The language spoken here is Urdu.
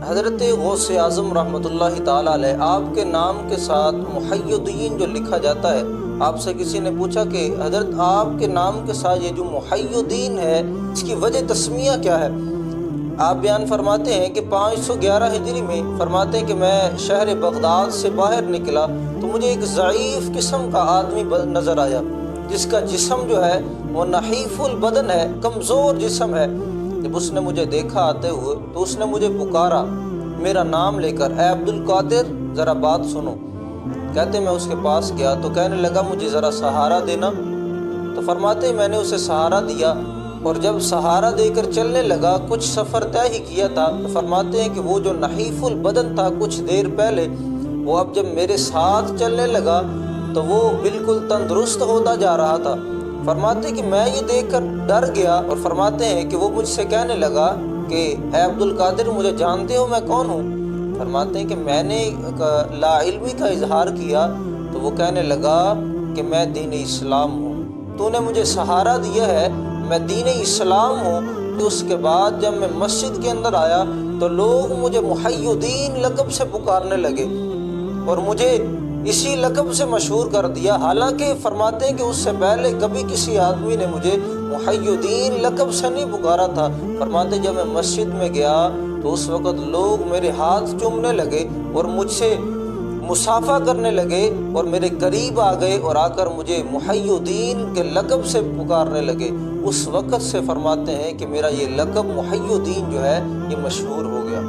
حضرت غوث اعظم رحمۃ اللہ تعالیٰ علیہ، آپ کے نام کے ساتھ محی الدین جو لکھا جاتا ہے، آپ سے کسی نے پوچھا کہ حضرت آپ کے نام کے ساتھ یہ جو محی الدین ہے، اس کی وجہ تسمیہ کیا ہے؟ آپ بیان فرماتے ہیں کہ 511 ہجری میں فرماتے ہیں کہ میں شہر بغداد سے باہر نکلا تو مجھے ایک ضعیف قسم کا آدمی نظر آیا، جس کا جسم جو ہے وہ نحیف البدن ہے، کمزور جسم ہے۔ جب اس نے مجھے دیکھا آتے ہوئے تو اس نے مجھے پکارا میرا نام لے کر، اے عبد القادر ذرا بات سنو۔ کہتے میں اس کے پاس گیا تو کہنے لگا مجھے ذرا سہارا دینا، تو فرماتے میں نے اسے سہارا دیا، اور جب سہارا دے کر چلنے لگا، کچھ سفر طے ہی کیا تھا، تو فرماتے ہیں کہ وہ جو نحیف البدن تھا کچھ دیر پہلے، وہ اب جب میرے ساتھ چلنے لگا تو وہ بالکل تندرست ہوتا جا رہا تھا۔ فرماتے کہ میں یہ دیکھ کر ڈر گیا، اور فرماتے ہیں کہ وہ مجھ سے کہنے لگا کہ اے عبد القادر مجھے جانتے ہو میں کون ہوں؟ فرماتے ہیں کہ میں نے لا علمی کا اظہار کیا تو وہ کہنے لگا کہ میں دین اسلام ہوں، تو نے مجھے سہارا دیا ہے، میں دین اسلام ہوں۔ تو اس کے بعد جب میں مسجد کے اندر آیا تو لوگ مجھے محی الدین لقب سے پکارنے لگے، اور مجھے اسی لقب سے مشہور کر دیا، حالانکہ فرماتے ہیں کہ اس سے پہلے کبھی کسی آدمی نے مجھے محی الدین لقب سے نہیں پکارا تھا۔ فرماتے جب میں مسجد میں گیا تو اس وقت لوگ میرے ہاتھ چومنے لگے اور مجھ سے مصافحہ کرنے لگے، اور میرے قریب آ گئے اور آ کر مجھے محی الدین کے لقب سے پکارنے لگے۔ اس وقت سے فرماتے ہیں کہ میرا یہ لقب محی الدین جو ہے یہ مشہور ہو گیا۔